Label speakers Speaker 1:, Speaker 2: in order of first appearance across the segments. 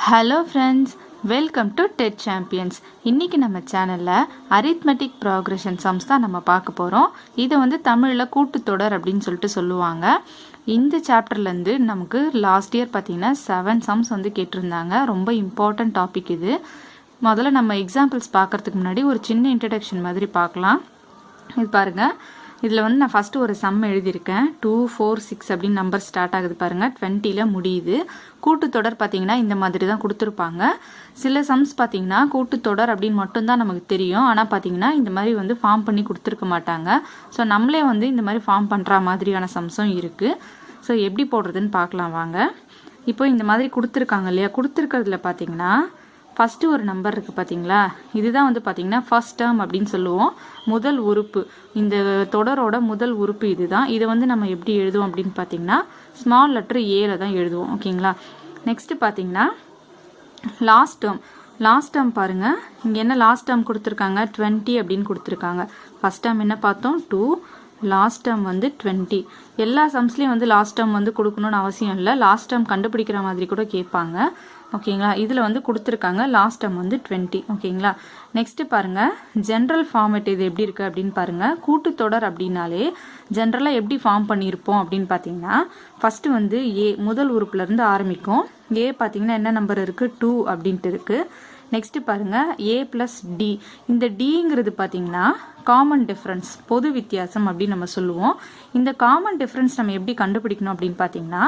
Speaker 1: Hello friends, welcome to Ted champions. இன்றைக்கி நம்ம சேனலில் அரித்மெட்டிக் ப்ராக்ரெஷன் சம்ஸ் தான் நம்ம பார்க்க போகிறோம். இதை வந்து தமிழில் கூட்டுத்தொடர் அப்படின்னு சொல்லிட்டு சொல்லுவாங்க. இந்த சாப்டர்லேருந்து நமக்கு லாஸ்ட் இயர் பார்த்திங்கன்னா 7 சம்ஸ் வந்து கேட்டிருந்தாங்க. ரொம்ப இம்பார்ட்டன்ட் டாபிக் இது. முதல்ல நம்ம எக்ஸாம்பிள்ஸ் பார்க்குறதுக்கு முன்னாடி ஒரு சின்ன இன்ட்ரடக்ஷன் மாதிரி பார்க்கலாம். இது பாருங்கள், இதில் வந்து நான் ஃபஸ்ட்டு ஒரு சம் எழுதியிருக்கேன். 2, 4, 6 அப்படின்னு நம்பர் ஸ்டார்ட் ஆகுது பாருங்கள், 20ல் முடியுது. கூட்டுத்தொடர் பார்த்தீங்கன்னா இந்த மாதிரி தான் கொடுத்துருப்பாங்க. சில சம்ஸ் பார்த்தீங்கன்னா கூட்டுத்தொடர் அப்படின்னு மட்டும்தான் நமக்கு தெரியும். ஆனால் பார்த்தீங்கன்னா இந்த மாதிரி வந்து ஃபார்ம் பண்ணி கொடுத்துருக்க மாட்டாங்க. ஸோ நம்மளே வந்து இந்த மாதிரி ஃபார்ம் பண்ணுற மாதிரியான சம்ஸும் இருக்குது. ஸோ எப்படி போடுறதுன்னு பார்க்கலாம் வாங்க. இப்போ இந்த மாதிரி கொடுத்துருக்காங்க இல்லையா, கொடுத்துருக்கிறதுல பார்த்தீங்கன்னா ஃபஸ்ட்டு ஒரு நம்பர் இருக்குது பார்த்தீங்களா, இதுதான் வந்து பார்த்தீங்கன்னா ஃபர்ஸ்ட் டேர்ம் அப்படின்னு சொல்லுவோம். முதல் உறுப்பு, இந்த தொடரோட முதல் உறுப்பு இதுதான். இதை வந்து நம்ம எப்படி எழுதுவோம் அப்படின்னு பார்த்தீங்கன்னா ஸ்மால் லெட்டர் ஏல தான் எழுதுவோம். ஓகேங்களா. நெக்ஸ்ட்டு பார்த்தீங்கன்னா லாஸ்ட் டேர்ம் பாருங்கள். இங்கே என்ன லாஸ்ட் டேர்ம் கொடுத்துருக்காங்க, 20 அப்படின்னு கொடுத்துருக்காங்க. ஃபஸ்ட் டேர்ம் என்ன பார்த்தோம், 2, லாஸ்ட் டேர்ம் வந்து 20. எல்லா சம்ஸ்லேயும் வந்து லாஸ்ட் டேர்ம் வந்து கொடுக்கணும்னு அவசியம் இல்லை. லாஸ்ட் டேர்ம் கண்டுபிடிக்கிற மாதிரி கூட கேட்பாங்க. ஓகேங்களா. இதில் வந்து கொடுத்துருக்காங்க லாஸ்ட் டேர்ம் வந்து 20. ஓகேங்களா. நெக்ஸ்ட்டு பாருங்கள், ஜென்ரல் ஃபார்மேட் இது எப்படி இருக்குது அப்படின்னு பாருங்கள். கூட்டுத்தொடர் அப்படின்னாலே ஜென்ரலாக எப்படி ஃபார்ம் பண்ணியிருப்போம் அப்படின்னு பார்த்தீங்கன்னா ஃபஸ்ட்டு வந்து ஏ முதல் உறுப்புலேருந்து ஆரம்பிக்கும். ஏ பார்த்தீங்கன்னா என்ன நம்பர் இருக்குது, 2 அப்படின்ட்டு இருக்குது. நெக்ஸ்ட்டு பாருங்கள் ஏ ப்ளஸ் டி. இந்த டிங்கிறது பார்த்தீங்கன்னா காமன் டிஃப்ரென்ஸ், பொது வித்தியாசம் அப்படின்னு நம்ம சொல்லுவோம். இந்த காமன் டிஃப்ரென்ஸ் நம்ம எப்படி கண்டுபிடிக்கணும் அப்படின்னு பார்த்தீங்கன்னா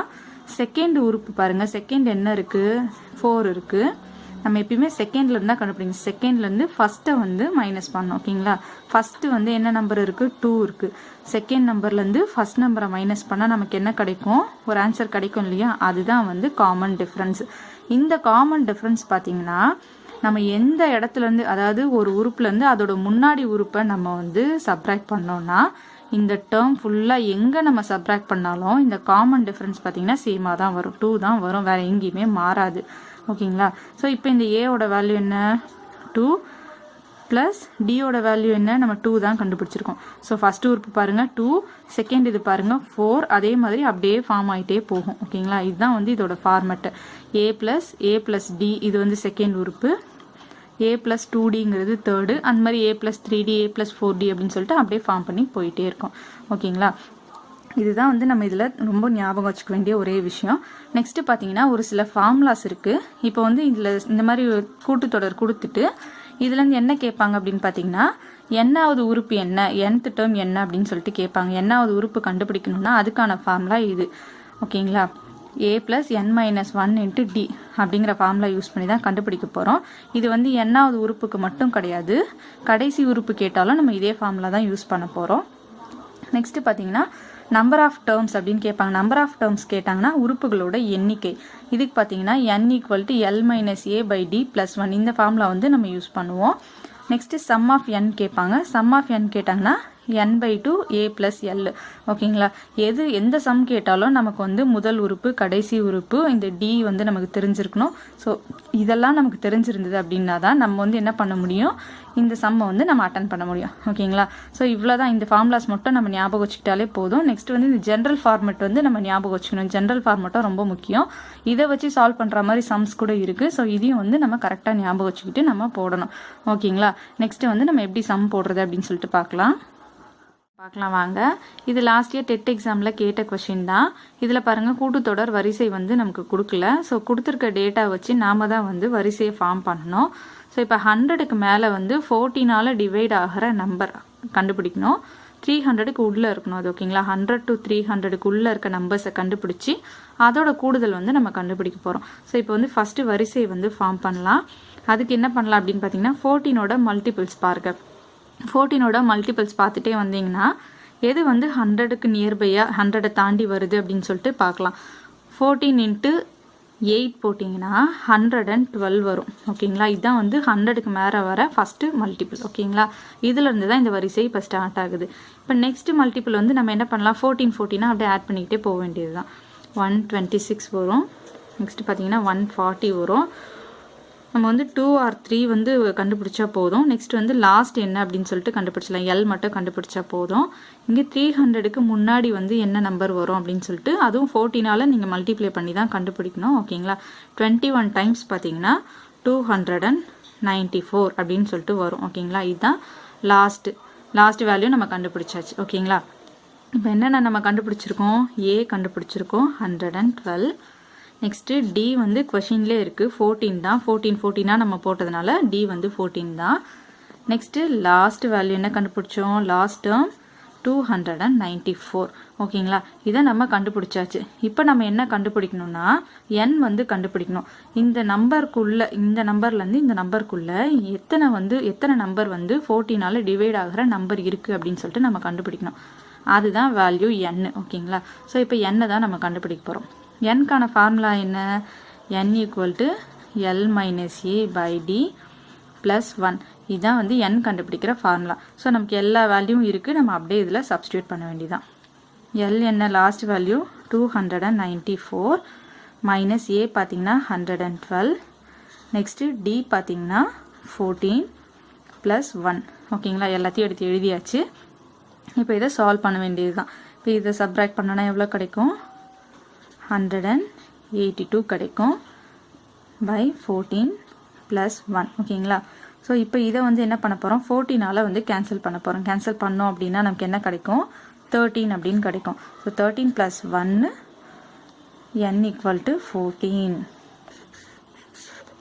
Speaker 1: செகண்ட் உறுப்பு பாருங்கள், செகண்ட் என்ன இருக்குது, 4 இருக்குது. நம்ம எப்பயுமே செகண்ட்லேருந்து தான் கண்டுபிடிக்கணும். செகண்ட்லேருந்து ஃபஸ்ட்டை வந்து மைனஸ் பண்ணணும். ஓகேங்களா. ஃபஸ்ட்டு வந்து என்ன நம்பர் இருக்குது, 2 இருக்குது. செகண்ட் நம்பர்லேருந்து ஃபஸ்ட் நம்பரை மைனஸ் பண்ணால் நமக்கு என்ன கிடைக்கும், ஒரு ஆன்சர் கிடைக்கும் இல்லையா, அதுதான் வந்து காமன் டிஃப்ரென்ஸ். இந்த காமன் டிஃப்ரென்ஸ் பார்த்தீங்கன்னா நம்ம எந்த இடத்துலேருந்து, அதாவது ஒரு உறுப்புலேருந்து அதோட முன்னாடி உறுப்பை நம்ம வந்து சப்ராக்ட் பண்ணோம்னா இந்த டேர்ம் ஃபுல்லாக எங்கே நம்ம சப்ராக்ட் பண்ணாலும் இந்த காமன் டிஃப்ரென்ஸ் பார்த்தீங்கன்னா சேமாக தான் வரும், 2 தான் வரும், வேறு எங்கேயுமே மாறாது. ஓகேங்களா. ஸோ இப்போ இந்த ஏவோட வேல்யூ என்ன, 2 ப்ளஸ் டியோட வேல்யூ என்ன, நம்ம 2 தான் கண்டுபிடிச்சிருக்கோம். ஸோ ஃபஸ்ட்டு உறுப்பு பாருங்கள் 2, செகண்ட் இது பாருங்கள் 4, அதே மாதிரி அப்படியே ஃபார்ம் ஆகிட்டே போகும். ஓகேங்களா. இதுதான் வந்து இதோட ஃபார்மேட்டு. ஏ ப்ளஸ் டி இது வந்து செகண்ட் உறுப்பு, ஏ ப்ளஸ் 2டிங்கிறது தேர்டு, அந்த மாதிரி ஏ ப்ளஸ் 3டி, ஏ ப்ளஸ் 4டி அப்படின்னு சொல்லிட்டு அப்படியே ஃபார்ம் பண்ணி போயிட்டே இருக்கும். ஓகேங்களா. இதுதான் வந்து நம்ம இதில் ரொம்ப ஞாபகம் வச்சுக்க வேண்டிய ஒரே விஷயம். நெக்ஸ்ட்டு பார்த்தீங்கன்னா ஒரு சில ஃபார்முலாஸ் இருக்குது. இப்போ வந்து இதில் இந்த மாதிரி கூட்டுத்தொடர் கொடுத்துட்டு இதுலேருந்து என்ன கேட்பாங்க அப்படின்னு பார்த்தீங்கன்னா என்னாவது உறுப்பு என்ன, nth டேர்ம் என்ன அப்படின்னு சொல்லிட்டு கேட்பாங்க. என்னாவது உறுப்பு கண்டுபிடிக்கணும்னா அதுக்கான ஃபார்முலா இது. ஓகேங்களா. a + n - 1 × d அப்படிங்கிற ஃபார்முலா யூஸ் பண்ணி தான் கண்டுபிடிக்க போகிறோம். இது வந்து என்னாவது உறுப்புக்கு மட்டும் கிடையாது, கடைசி உறுப்பு கேட்டாலும் நம்ம இதே ஃபார்முலா தான் யூஸ் பண்ண போகிறோம். நெக்ஸ்ட்டு பார்த்தீங்கன்னா நம்பர் ஆஃப் டேர்ம்ஸ் அப்படின்னு கேட்பாங்க. நம்பர் ஆஃப் டேர்ம்ஸ் கேட்டாங்கன்னா உறுப்புகளோட எண்ணிக்கை. இதுக்கு பார்த்தீங்கன்னா n = L - a/d + 1 இந்த ஃபார்முலா வந்து நம்ம யூஸ் பண்ணுவோம். நெக்ஸ்ட்டு சம் ஆஃப் n கேட்பாங்க. சம் ஆஃப் n கேட்டாங்கன்னா n/2 a + l. ஓகேங்களா. எந்த சம் கேட்டாலும் நமக்கு வந்து முதல் உறுப்பு, கடைசி உறுப்பு, இந்த டி வந்து நமக்கு தெரிஞ்சிருக்கணும். ஸோ இதெல்லாம் நமக்கு தெரிஞ்சிருந்தது அப்படின்னா தான் நம்ம வந்து என்ன பண்ண முடியும், இந்த சம்மை வந்து நம்ம அட்டன் பண்ண முடியும். ஓகேங்களா. ஸோ இவ்வளோ தான், இந்த ஃபார்முலாஸ் மட்டும் நம்ம ஞாபகம் வச்சுக்கிட்டாலே போதும். நெக்ஸ்ட் வந்து இந்த ஜென்ரல் ஃபார்மெட் வந்து நம்ம ஞாபகம் வச்சுக்கணும். ஜென்ரல் ஃபார்மெட்டும் ரொம்ப முக்கியம். இதை வச்சு சால்வ் பண்ணுற மாதிரி சம்ஸ் கூட இருக்குது. ஸோ இதையும் வந்து நம்ம கரெக்டாக ஞாபகம் வச்சுக்கிட்டு நம்ம போடணும். ஓகேங்களா. நெக்ஸ்ட்டு வந்து நம்ம எப்படி சம் போடுறது அப்படின்னு சொல்லிட்டு பார்க்கலாம் வாங்க. இது லாஸ்ட் இயர் டெட் எக்ஸாமில் கேட்ட கொஷின் தான். இதில் பாருங்கள் கூட்டுத்தொடர் வரிசை வந்து நமக்கு கொடுக்கல. ஸோ கொடுத்துருக்க டேட்டா வச்சு நாம் தான் வந்து வரிசையை ஃபார்ம் பண்ணணும். ஸோ இப்போ 100க்கு மேலே வந்து 14ஆல் டிவைட் ஆகிற நம்பர் கண்டுபிடிக்கணும். 300க்கு உள்ளே இருக்கணும் அது. ஓகேங்களா. 100 to 300க்கு உள்ளே இருக்க நம்பர்ஸை கண்டுபிடிச்சி அதோட கூடுதல் வந்து நம்ம கண்டுபிடிக்க போகிறோம். ஸோ இப்போ வந்து ஃபஸ்ட்டு வரிசையை வந்து ஃபார்ம் பண்ணலாம். அதுக்கு என்ன பண்ணலாம் அப்படின்னு பார்த்தீங்கன்னா 14ஓட மல்டிபிள்ஸ் பாருங்க. 14ஓட மல்டிபிள்ஸ் பார்த்துட்டே வந்தீங்கன்னா எது வந்து 100க்கு நியர்பையாக 100 தாண்டி வருது அப்படின்னு சொல்லிட்டு பார்க்கலாம். 14 × 8 போட்டிங்கன்னா 112 வரும். ஓகேங்களா. இதுதான் வந்து 100க்கு மேலே வர ஃபஸ்ட்டு மல்டிபிள். ஓகேங்களா. இதிலேருந்து தான் இந்த வரிசை இப்போ ஸ்டார்ட் ஆகுது. இப்போ நெக்ஸ்ட் மல்டிபிள் வந்து நம்ம என்ன பண்ணலாம், 14 அப்படியே ஆட் பண்ணிக்கிட்டே போக வேண்டியது தான். 126 வரும். நெக்ஸ்ட்டு பார்த்தீங்கன்னா 140 வரும். நம்ம வந்து 2 or 3 வந்து கண்டுபிடிச்சா போதும். நெக்ஸ்ட் வந்து லாஸ்ட் என்ன அப்படின்னு சொல்லிட்டு கண்டுபிடிச்சலாம். எல் மட்டும் கண்டுபிடிச்சா போதும். இங்கே 300க்கு முன்னாடி வந்து என்ன நம்பர் வரும் அப்படின்னு சொல்லிட்டு அதுவும் 14ஆல் நீங்கள் மல்டிப்ளை பண்ணி தான் கண்டுபிடிக்கணும். ஓகேங்களா? 21 டைம்ஸ் பார்த்தீங்கன்னா 294 அப்படின்னு சொல்லிட்டு வரும். ஓகேங்களா? இதுதான் லாஸ்ட் வேல்யூ நம்ம கண்டுபிடிச்சாச்சு. ஓகேங்களா? இப்போ என்னென்ன நம்ம கண்டுபிடிச்சிருக்கோம்? ஏ கண்டுபிடிச்சிருக்கோம் 112. நெக்ஸ்ட்டு டி வந்து கொஷின்லேயே இருக்குது 14 தான். 14 நம்ம போட்டதுனால டி வந்து 14 தான். நெக்ஸ்ட்டு லாஸ்ட் வேல்யூ என்ன கண்டுபிடிச்சோம்? Last term 294. ஓகேங்களா? இதை நம்ம கண்டுபிடிச்சாச்சு. இப்போ நம்ம என்ன கண்டுபிடிக்கணும்னா n வந்து கண்டுபிடிக்கணும். இந்த நம்பர்லேருந்து இந்த நம்பருக்குள்ளே எத்தனை நம்பர் வந்து 14ஆல் டிவைட் ஆகிற நம்பர் இருக்குது அப்படின்னு சொல்லிட்டு நம்ம கண்டுபிடிக்கணும். அதுதான் வேல்யூ n. ஓகேங்களா? ஸோ இப்போ n தான் நம்ம கண்டுபிடிக்க போகிறோம். nக்கான ஃபார்முலா என்ன? n = L - A / D + 1. இதுதான் வந்து n கண்டுபிடிக்கிற ஃபார்முலா. ஸோ நமக்கு எல்லா வேல்யூவும் இருக்குது. நம்ம அப்படியே இதில் சப்ஸ்டியூட் பண்ண வேண்டியதான். L என்ன? லாஸ்ட் வேல்யூ 294 - A பார்த்தீங்கன்னா 112. நெக்ஸ்ட்டு D பார்த்தீங்கன்னா 14 + 1. ஓகேங்களா? எல்லாத்தையும் எடுத்து எழுதியாச்சு. இப்போ இதை சால்வ் பண்ண வேண்டியது தான். இப்போ இதை சப்ராக்ட் பண்ணனா எவ்வளோ கிடைக்கும்? 182 கிடைக்கும் by 14 + 1. ஓகேங்களா? ஸோ இப்போ இதை வந்து என்ன பண்ண போகிறோம்? 14ஆல் வந்து கேன்சல் பண்ண போகிறோம். கேன்சல் பண்ணோம் அப்படின்னா நமக்கு என்ன கிடைக்கும்? 13 அப்படின்னு கிடைக்கும். So 13 + 1 n = 14.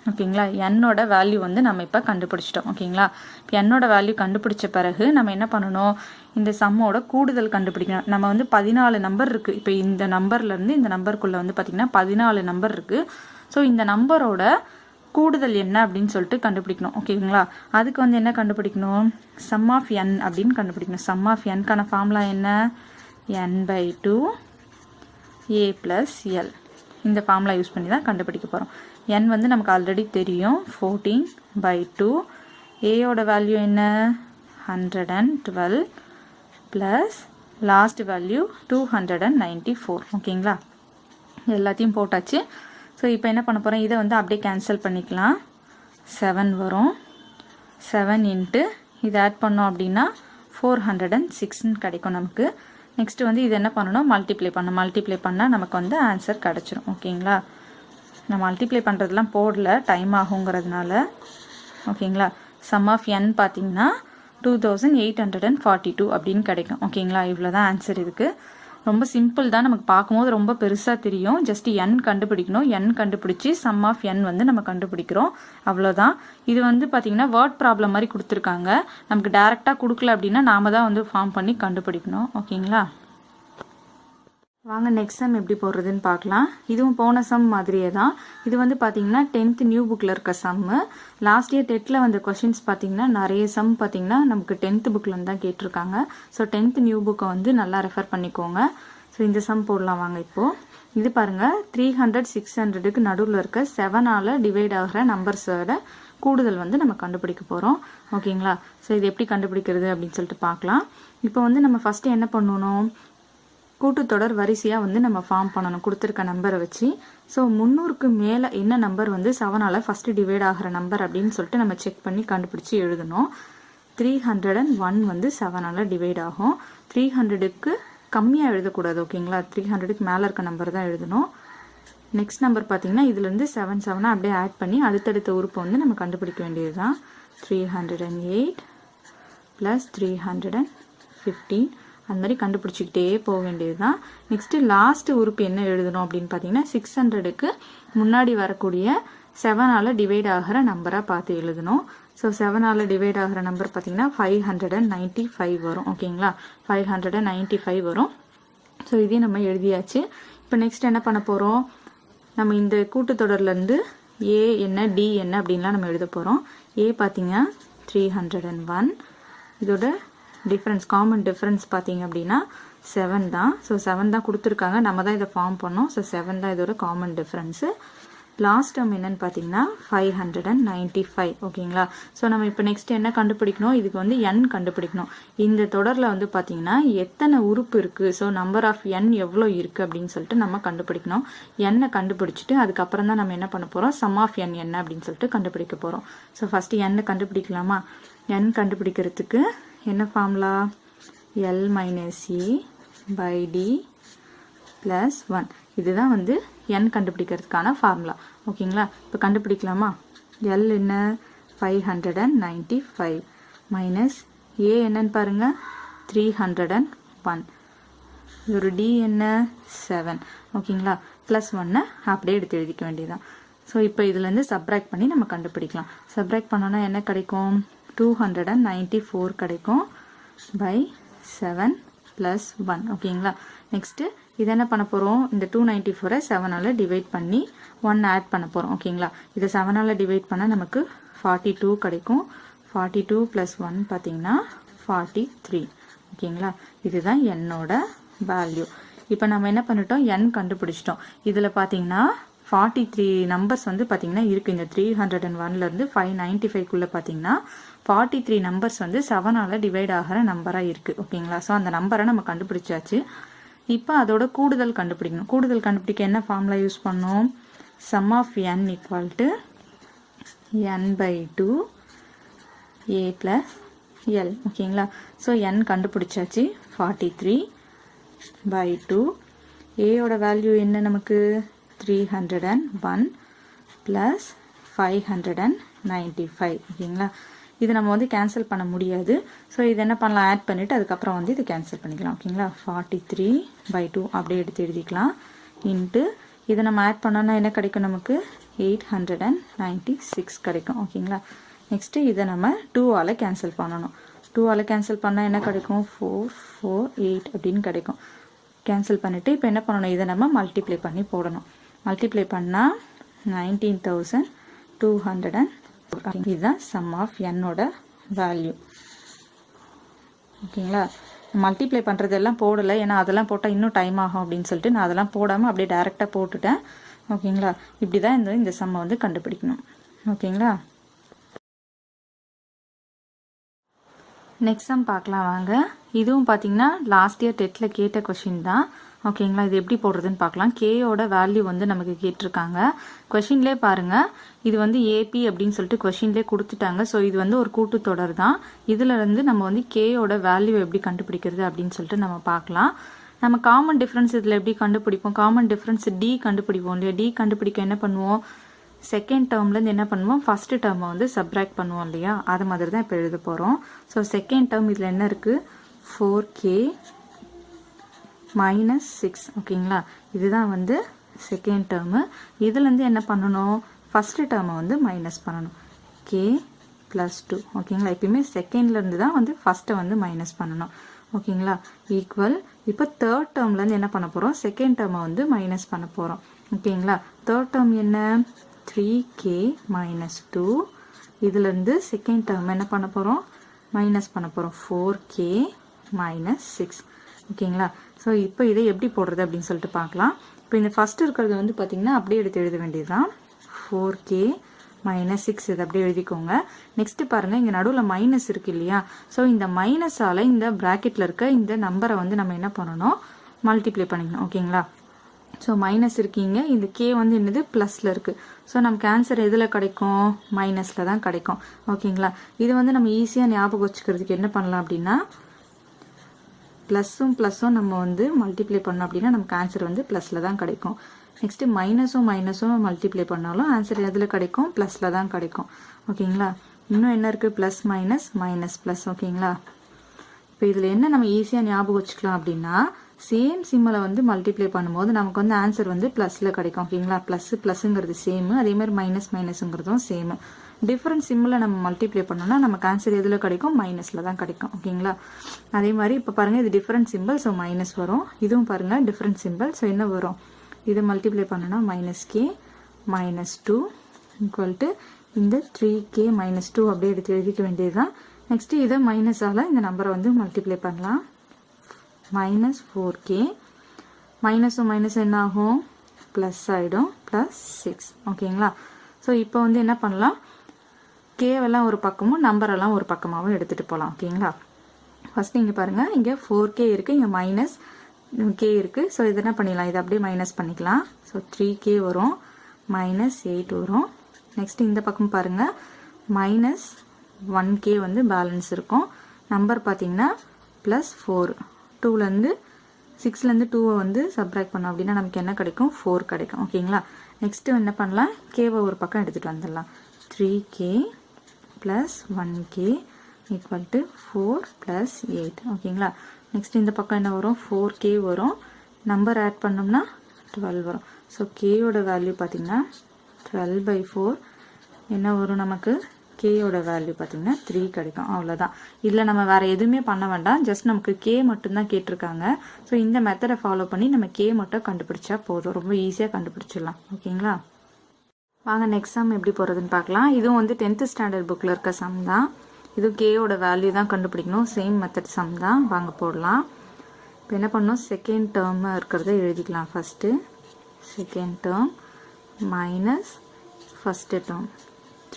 Speaker 1: ஓகேங்களா? என்னோட வேல்யூ வந்து நம்ம இப்போ கண்டுபிடிச்சிட்டோம். ஓகேங்களா? இப்போ என்னோட வேல்யூ கண்டுபிடிச்ச பிறகு நம்ம என்ன பண்ணணும்? இந்த சம்மோட கூடுதல் கண்டுபிடிக்கணும். நம்ம வந்து 14 நம்பர் இருக்குது. இப்போ இந்த நம்பர்லேருந்து இந்த நம்பருக்குள்ளே வந்து பார்த்திங்கன்னா 14 நம்பர் இருக்குது. ஸோ இந்த நம்பரோட கூடுதல் என்ன அப்படின்னு சொல்லிட்டு கண்டுபிடிக்கணும். ஓகேங்களா? அதுக்கு வந்து என்ன கண்டுபிடிக்கணும்? சம் ஆஃப் n அப்படின்னு கண்டுபிடிக்கணும். சம் ஆஃப் nக்கான ஃபார்முலா என்ன? n/2 a + l. இந்த ஃபார்முலா யூஸ் பண்ணி தான் கண்டுபிடிக்க போகிறோம். n வந்து நமக்கு ஆல்ரெடி தெரியும் 14/2. ஏயோட வேல்யூ என்ன? 112 ப்ளஸ் லாஸ்ட் வேல்யூ 294. ஓகேங்களா? எல்லாத்தையும் போட்டாச்சு. ஸோ இப்போ என்ன பண்ண போகிறோம்? இதை வந்து அப்படியே கேன்சல் பண்ணிக்கலாம். 7 வரும். 7 இன்ட்டு இதை ஆட் பண்ணோம் அப்படின்னா 406 கிடைக்கும் நமக்கு. நெக்ஸ்ட்டு வந்து இது என்ன பண்ணணும்? மல்டிப்ளை பண்ணால் நமக்கு வந்து ஆன்சர் கிடச்சிரும். ஓகேங்களா? நான் மல்டிப்ளை பண்ணுறதுலாம் போடல, டைம் ஆகுங்கிறதுனால. ஓகேங்களா? சம் ஆஃப் n பார்த்தீங்கன்னா 2842 அப்படின்னு கிடைக்கும். ஓகேங்களா? இவ்வளோ தான் ஆன்சர் இருக்குது. ரொம்ப சிம்பிள் தான். நமக்கு பார்க்கும்போது ரொம்ப பெருசாக தெரியும். ஜஸ்ட் n கண்டுபிடிக்கணும். n கண்டுபிடிச்சி சம் ஆஃப் n வந்து நம்ம கண்டுபிடிக்கிறோம். அவ்வளோதான். இது வந்து பார்த்திங்கன்னா வேர்ட் ப்ராப்ளம் மாதிரி கொடுத்துருக்காங்க. நமக்கு டேரெக்டாக கொடுக்கல அப்படின்னா நாம தான் வந்து ஃபார்ம் பண்ணி கண்டுபிடிக்கணும். ஓகேங்களா? வாங்க நெக்ஸ்ட் சம் எப்படி போடுறதுன்னு பார்க்கலாம். இதுவும் போன சம் மாதிரியே தான். இது வந்து பார்த்தீங்கன்னா 10th நியூ புக்கில் இருக்க சம்மு. லாஸ்ட் இயர் டெட்டில் வந்த கொஷின்ஸ் பார்த்தீங்கன்னா நிறைய சம் பார்த்தீங்கன்னா நமக்கு 10th புக்கில் தான் கேட்டிருக்காங்க. ஸோ 10th நியூ புக்கை வந்து நல்லா ரெஃபர் பண்ணிக்கோங்க. ஸோ இந்த சம் போடலாம் வாங்க. இப்போது இது பாருங்கள், 300 600க்கு நடுவில் இருக்க 7ஆல் டிவைட் ஆகிற நம்பர்ஸோட கூடுதல் வந்து நம்ம கண்டுபிடிக்க போகிறோம். ஓகேங்களா? ஸோ இது எப்படி கண்டுபிடிக்கிறது அப்படின்னு சொல்லிட்டு பார்க்கலாம். இப்போ வந்து நம்ம ஃபஸ்ட்டு என்ன பண்ணணும்? கூட்டுத்தொடர் வரிசையாக வந்து நம்ம ஃபார்ம் பண்ணணும் கொடுத்துருக்க நம்பரை வச்சு. ஸோ 300க்கு மேலே என்ன நம்பர் வந்து 7ஆல் ஃபஸ்ட்டு டிவைட் ஆகிற நம்பர் அப்படின்னு சொல்லிட்டு நம்ம செக் பண்ணி கண்டுபிடிச்சி எழுதணும். 301 வந்து 7ஆல் டிவைட் ஆகும். 300க்கு கம்மியாக எழுதக்கூடாது. ஓகேங்களா? 300க்கு மேலே இருக்க நம்பர் தான் எழுதணும். நெக்ஸ்ட் நம்பர் பார்த்தீங்கன்னா இதுலேருந்து 7 7 அப்படியே ஆட் பண்ணி அடுத்தடுத்த உறுப்பு வந்து நம்ம கண்டுபிடிக்க வேண்டியது தான். 308 + 315 அது மாதிரி கண்டுபிடிச்சிக்கிட்டே போக வேண்டியது தான். நெக்ஸ்ட்டு லாஸ்ட்டு உறுப்பு என்ன எழுதணும் அப்படின்னு பார்த்தீங்கன்னா 600க்கு முன்னாடி வரக்கூடிய 7ஆல் டிவைட் ஆகிற நம்பராக பார்த்து எழுதணும். ஸோ 7ஆல் டிவைட் ஆகிற நம்பர் பார்த்தீங்கன்னா 595 வரும். ஓகேங்களா? 595 வரும். ஸோ இதையும் நம்ம எழுதியாச்சு. இப்போ நெக்ஸ்ட் என்ன பண்ண போகிறோம்? நம்ம இந்த கூட்டுத்தொடர்லேருந்து ஏ என்ன டி என்ன அப்படின்லாம் நம்ம எழுத போகிறோம். ஏ பார்த்தீங்கன்னா 301. இதோட டிஃப்ரென்ஸ் காமன் டிஃப்ரென்ஸ் பார்த்தீங்க அப்படின்னா 7 தான். ஸோ 7 தான் கொடுத்துருக்காங்க. நம்ம தான் இதை ஃபார்ம் பண்ணோம். ஸோ 7 தான் இதோட காமன் டிஃப்ரென்ஸு. லாஸ்ட் டேர்ம் என்னன்னு பார்த்தீங்கன்னா 595 ஓகேங்களா. ஸோ நம்ம இப்போ நெக்ஸ்ட் என்ன கண்டுபிடிக்கணும், இதுக்கு வந்து n கண்டுபிடிக்கணும். இந்த தொடரில் வந்து பார்த்தீங்கன்னா எத்தனை உறுப்பு இருக்குது, ஸோ நம்பர் ஆஃப் n எவ்வளோ இருக்குது அப்படின்னு சொல்லிட்டு நம்ம கண்டுபிடிக்கணும். n கண்டுபிடிச்சிட்டு அதுக்கப்புறம் தான் நம்ம என்ன பண்ண போகிறோம், சம் ஆஃப் n என்ன அப்படின்னு சொல்லிட்டு கண்டுபிடிக்க போகிறோம். ஸோ ஃபஸ்ட்டு n கண்டுபிடிக்கலாமா. n கண்டுபிடிக்கிறதுக்கு என்ன formula, l minus a by d plus 1. இதுதான் வந்து n கண்டுபிடிக்கிறதுக்கான ஃபார்முலா ஓகேங்களா. இப்போ கண்டுபிடிக்கலாமா. l என்ன 595 மைனஸ் ஏ என்னன்னு பாருங்க 301, ஒரு டி என்ன 7 ஓகேங்களா. ப்ளஸ் 1 அப்படியே எடுத்து எழுதிக்க வேண்டியதுதான். ஸோ இப்போ இதுலேருந்து சப்ராக்ட் பண்ணி நம்ம கண்டுபிடிக்கலாம். சப்ராக்ட் பண்ணோன்னா என்ன கிடைக்கும், 294 கிடைக்கும் பை 7 ப்ளஸ் 1 ஓகேங்களா. நெக்ஸ்ட்டு இது என்ன பண்ண போகிறோம், இந்த 294 7ஆல் டிவைட் பண்ணி 1 ஆட் பண்ண போகிறோம் ஓகேங்களா. இதை 7ஆல் டிவைட் பண்ணால் நமக்கு 42 கிடைக்கும். 42 ப்ளஸ் 1 பார்த்தீங்கன்னா 43 ஓகேங்களா. இதுதான் என்னோட வேல்யூ. இப்போ நம்ம என்ன பண்ணிட்டோம், n கண்டுபிடிச்சிட்டோம். இதில் பார்த்தீங்கன்னா 43 நம்பர்ஸ் வந்து பார்த்தீங்கன்னா இருக்குது. இந்த 301லேருந்து 595க்குள்ளே பார்த்தீங்கன்னா 43 நம்பர்ஸ் வந்து 7ஆல் டிவைட் ஆகிற நம்பராக இருக்குது ஓகேங்களா. ஸோ அந்த நம்பரை நம்ம கண்டுபிடிச்சாச்சு. இப்போ அதோட கூடுதல் கண்டுபிடிக்கணும். கூடுதல் கண்டுபிடிக்க என்ன ஃபார்முலா யூஸ் பண்ணோம், sum of n equal to n by 2 a plus l ஓகேங்களா. ஸோ n கண்டுபிடிச்சாச்சு 43 பை 2. ஏயோட வேல்யூ என்ன நமக்கு 301 ப்ளஸ் 595 ஓகேங்களா. இது நம்ம வந்து கேன்சல் பண்ண முடியாது. ஸோ இது என்ன பண்ணலாம், ஆட் பண்ணிவிட்டு அதுக்கப்புறம் வந்து இது கேன்சல் பண்ணிக்கலாம் ஓகேங்களா. 43 பை 2 அப்படியே எடுத்து எழுதிக்கலாம். இன்ட்டு இதை நம்ம ஆட் பண்ணோன்னா என்ன கிடைக்கும், நமக்கு 896 கிடைக்கும் ஓகேங்களா. நெக்ஸ்ட்டு இதை நம்ம 2ஆல் கேன்சல் பண்ணணும். 2ஆல் கேன்சல் பண்ணால் என்ன கிடைக்கும், 448 அப்படின்னு கிடைக்கும். கேன்சல் பண்ணிவிட்டு இப்போ என்ன பண்ணணும், இதை நம்ம மல்டிப்ளை பண்ணி போடணும். மல்டிப்ளை பண்ணால் 19,200. இதுதான் சம் ஆஃப் என்னோட வேல்யூ ஓகேங்களா. மல்டிப்ளை பண்ணுறதெல்லாம் போடலை, ஏன்னா அதெல்லாம் போட்டால் இன்னும் டைம் ஆகும் அப்படின்னு சொல்லிட்டு நான் அதெல்லாம் போடாமல் அப்படியே டைரெக்டாக போட்டுட்டேன் ஓகேங்களா. இப்படி தான் இந்த சம்மை வந்து கண்டுபிடிக்கணும் ஓகேங்களா. நெக்ஸ்ட் சம் பார்க்கலாம் வாங்க. இதுவும் பார்த்தீங்கன்னா லாஸ்ட் இயர் டெட்டில் கேட்ட கொஷின் தான் ஓகேங்களா. இது எப்படி போடுறதுன்னு பார்க்கலாம். கேயோட வேல்யூ வந்து நமக்கு கேட்டிருக்காங்க. கொஷின்லேயே பாருங்கள், இது வந்து ஏபி அப்படின்னு சொல்லிட்டு கொஷின்லேயே கொடுத்துட்டாங்க. ஸோ இது வந்து ஒரு கூட்டுத்தொடர் தான். இதிலிருந்து நம்ம வந்து கேயோட வேல்யூ எப்படி கண்டுபிடிக்கிறது அப்படின்னு சொல்லிட்டு நம்ம பார்க்கலாம். நம்ம காமன் டிஃப்ரென்ஸ் இதில் எப்படி கண்டுபிடிப்போம், காமன் டிஃப்ரென்ஸ் டி கண்டுபிடிப்போம் இல்லையா. டி கண்டுபிடிக்க என்ன பண்ணுவோம், செகண்ட் டேர்ம்லேருந்து என்ன பண்ணுவோம், ஃபஸ்ட்டு டேர்மை வந்து சப்ராக்ட் பண்ணுவோம் இல்லையா. அது மாதிரி தான் இப்போ எழுத போகிறோம். ஸோ செகண்ட் டேர்ம் இதில் என்ன இருக்குது, 4k மைனஸ் 6 ஓகேங்களா. இதுதான் வந்து செகண்ட் டேர்மு. இதுலேருந்து என்ன பண்ணணும், ஃபஸ்ட்டு டேர்மை வந்து மைனஸ் பண்ணணும், k ப்ளஸ் 2 ஓகேங்களா. எப்பயுமே செகண்ட்லேருந்து தான் வந்து ஃபஸ்ட்டை வந்து மைனஸ் பண்ணணும் ஓகேங்களா. ஈக்குவல் இப்போ தேர்ட் டேர்ம்லேருந்து என்ன பண்ண போகிறோம், செகண்ட் டேர்மை வந்து மைனஸ் பண்ண போகிறோம் ஓகேங்களா. தேர்ட் டேர்ம் என்ன, 3k மைனஸ் 2. இதுலேருந்து செகண்ட் டேர்ம் என்ன பண்ண போகிறோம், மைனஸ் பண்ண போகிறோம், 4k மைனஸ் 6 ஓகேங்களா. ஸோ இப்போ இதை எப்படி போடுறது அப்படின்னு சொல்லிட்டு பார்க்கலாம். இப்போ இந்த ஃபஸ்ட்டு இருக்கிறது வந்து பார்த்திங்கன்னா அப்படியே எடுத்து எழுத வேண்டியது தான், 4k மைனஸ் 6 இதை அப்படியே எழுதிக்கோங்க. நெக்ஸ்ட்டு பாருங்கள், இங்கே நடுவில் மைனஸ் இருக்குது இல்லையா. ஸோ இந்த மைனஸால் இந்த ப்ராக்கெட்டில் இருக்க இந்த நம்பரை வந்து நம்ம என்ன பண்ணணும், மல்டிப்ளை பண்ணிக்கணும் ஓகேங்களா. ஸோ மைனஸ் இருக்கீங்க, இந்த கே வந்து என்னது ப்ளஸில் இருக்குது. ஸோ நமக்கு ஆன்சர் எதில் கிடைக்கும், மைனஸில் தான் கிடைக்கும் ஓகேங்களா. இது வந்து நம்ம ஈஸியாக ஞாபகம் வச்சுக்கிறதுக்கு என்ன பண்ணலாம் அப்படின்னா, ப்ளஸ்ஸும் ப்ளஸ்ஸும் நம்ம வந்து மல்டிப்ளை பண்ணோம் அப்படின்னா நமக்கு ஆன்சர் வந்து ப்ளஸில் தான் கிடைக்கும். நெக்ஸ்ட்டு மைனஸும் மைனஸும் மல்டிப்ளை பண்ணாலும் ஆன்சர் எதில் கிடைக்கும், ப்ளஸில் தான் கிடைக்கும் ஓகேங்களா. இன்னும் என்ன இருக்குது, ப்ளஸ் மைனஸ் மைனஸ் ப்ளஸ் ஓகேங்களா. இப்போ இதில் என்ன நம்ம ஈஸியாக ஞாபகம் வச்சுக்கலாம் அப்படின்னா, சேம் சிம்மில் வந்து மல்டிப்ளை பண்ணும்போது நமக்கு வந்து ஆன்சர் வந்து ப்ளஸில் கிடைக்கும் ஓகேங்களா. ப்ளஸ்ஸுங்கிறது சேமு, அதே மாதிரி மைனஸ் மைனஸுங்கிறதும் சேமு. டிஃப்ரெண்ட் சிம்மில் நம்ம மல்டிப்ளை பண்ணோம்னா நமக்கு ஆன்சர் எதில் கிடைக்கும், மைனஸில் தான் கிடைக்கும் ஓகேங்களா. அதே மாதிரி இப்போ பாருங்கள், இது டிஃப்ரெண்ட் சிம்பிள், ஸோ மைனஸ் வரும். இதுவும் பாருங்கள் டிஃப்ரெண்ட் சிம்பிள், ஸோ என்ன வரும், இதை மல்டிப்ளை பண்ணோன்னா -k -2 ஈக்குவல் டு இந்த 3k -2 அப்படியே எடுத்து எழுதிக்க வேண்டியது தான். நெக்ஸ்ட்டு இதை மைனஸால் இந்த நம்பரை வந்து மல்டிப்ளை பண்ணலாம், -4k மைனஸும் மைனஸ் என்ன ஆகும் ப்ளஸ் ஆகிடும் ப்ளஸ் 6 ஓகேங்களா. ஸோ இப்போ வந்து என்ன பண்ணலாம், கேவெல்லாம் ஒரு பக்கமும் நம்பரெல்லாம் ஒரு பக்கமாகவும் எடுத்துகிட்டு போகலாம் ஓகேங்களா. ஃபஸ்ட்டு இங்கே பாருங்கள், இங்கே 4k இருக்குது, இங்கே மைனஸ் k இருக்குது. ஸோ இது என்ன பண்ணிடலாம், இதை அப்படியே மைனஸ் பண்ணிக்கலாம். ஸோ 3k வரும், மைனஸ் 8 வரும். நெக்ஸ்ட் இந்த பக்கம் பாருங்கள், மைனஸ் 1k வந்து பேலன்ஸ் இருக்கும். நம்பர் பார்த்தீங்கன்னா ப்ளஸ் 4, 2லேருந்து 6லேருந்து 2 வந்து சப்ராக்ட் பண்ணோம் அப்படின்னா நமக்கு என்ன கிடைக்கும், 4 கிடைக்கும் ஓகேங்களா. நெக்ஸ்ட்டு என்ன பண்ணலாம், கேவை ஒரு பக்கம் எடுத்துகிட்டு வந்துடலாம். 3k plus 1k equal to 4 plus 8 ஓகேங்களா. நெக்ஸ்ட் இந்த பக்கம் என்ன வரும், 4k வரும், நம்பர் ஆட் பண்ணோம்னா 12 வரும். ஸோ கேயோட வேல்யூ பார்த்தீங்கன்னா 12/4 என்ன வரும் நமக்கு, கேயோட வேல்யூ பார்த்தீங்கன்னா 3 கிடைக்கும். அவ்வளோதான். இதில் நம்ம வேறு எதுவுமே பண்ண வேண்டாம், ஜஸ்ட் நமக்கு கே மட்டும்தான் கேட்டிருக்காங்க. ஸோ இந்த மெத்தடை ஃபாலோ பண்ணி நம்ம கே மட்டும் கண்டுபிடிச்சா போதும், ரொம்ப ஈஸியாக கண்டுபிடிச்சிடலாம் ஓகேங்களா. வாங்க நெக்ஸ்ட் சம் எப்படி போகிறதுன்னு பார்க்கலாம். இதுவும் வந்து 10th ஸ்டாண்டர்ட் புக்கில் இருக்க சம் தான். இது கேயோட வேல்யூ தான் கண்டுபிடிக்கணும், சேம் மெத்தட் சம் தான். வாங்க போடலாம். இப்போ என்ன பண்ணணும், செகண்ட் டேர்ம் இருக்கிறத எழுதிக்கலாம். First second term minus first term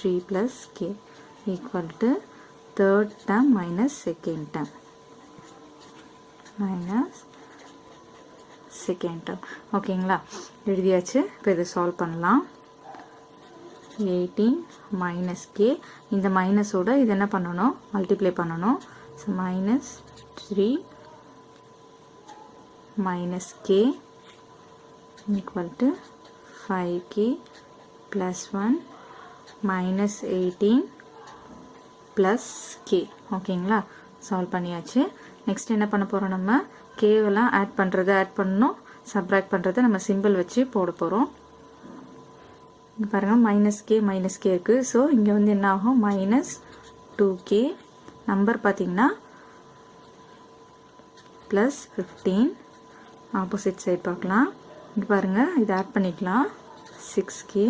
Speaker 1: 3 + k equal to third term minus second term minus second term ஓகேங்களா. எழுதியாச்சு. இப்போ இதை சால்வ் பண்ணலாம். 18 மைனஸ் k, இந்த மைனஸோட இது என்ன பண்ணணும், மல்டிப்ளை பண்ணணும். So minus 3 minus k equal to 5k plus 1 minus 18 plus k ஓகேங்களா. சால்வ் பண்ணியாச்சு. நெக்ஸ்ட் என்ன பண்ண போகிறோம், நம்ம கேவெல்லாம் ஆட் பண்ணுறதை ஆட் பண்ணணும், சப்ராக்ட் பண்ணுறதை நம்ம சிம்பிள் வச்சு போட போகிறோம். இங்கே பாருங்கள், மைனஸ் கே இருக்குது. ஸோ இங்கே வந்து என்ன ஆகும், மைனஸ் 2k. நம்பர் பார்த்தீங்கன்னா ப்ளஸ் 15. ஆப்போசிட் சைட் பார்க்கலாம். இங்கே பாருங்கள், இதை ஆட் பண்ணிக்கலாம். 6k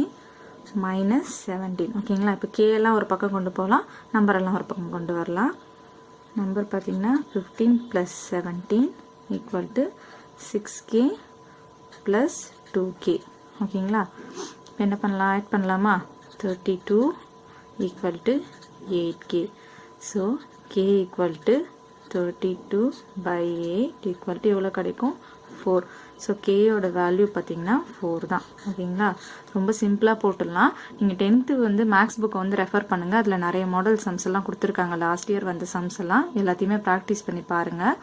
Speaker 1: மைனஸ் 17 ஓகேங்களா. இப்போ கே எல்லாம் ஒரு பக்கம் கொண்டு போகலாம், நம்பரெல்லாம் ஒரு பக்கம் கொண்டு வரலாம். நம்பர் பார்த்தீங்கன்னா 15 + 17 equal to 6k plus 2k ஓகேங்களா. இப்போ என்ன பண்ணலாம், ஆட் பண்ணலாமா. 32 equal to 8k. So k equal to 32/8 equal to எவ்வளோ கிடைக்கும், 4. ஸோ கேயோட வேல்யூ பார்த்தீங்கன்னா 4 தான் ஓகேங்களா. ரொம்ப சிம்பிளாக போட்டுடலாம். நீங்கள் 10th வந்து மேக்ஸ் புக்கை வந்து ரெஃபர் பண்ணுங்கள், அதில் நிறைய மாடல் சம்ஸ் எல்லாம் கொடுத்துருக்காங்க. லாஸ்ட் இயர் வந்த சம்ஸ் எல்லாம் எல்லாத்தையுமே ப்ராக்டிஸ் பண்ணி பாருங்கள்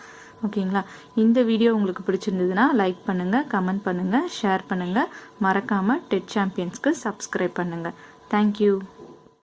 Speaker 1: ஓகேங்களா. இந்த வீடியோ உங்களுக்கு பிடிச்சிருந்ததுன்னா லைக் பண்ணுங்கள், கமெண்ட் பண்ணுங்கள், ஷேர் பண்ணுங்கள். மறக்காமல் டெட் சாம்பியன்ஸ்க்கு சப்ஸ்கிரைப் பண்ணுங்கள். தேங்க்யூ.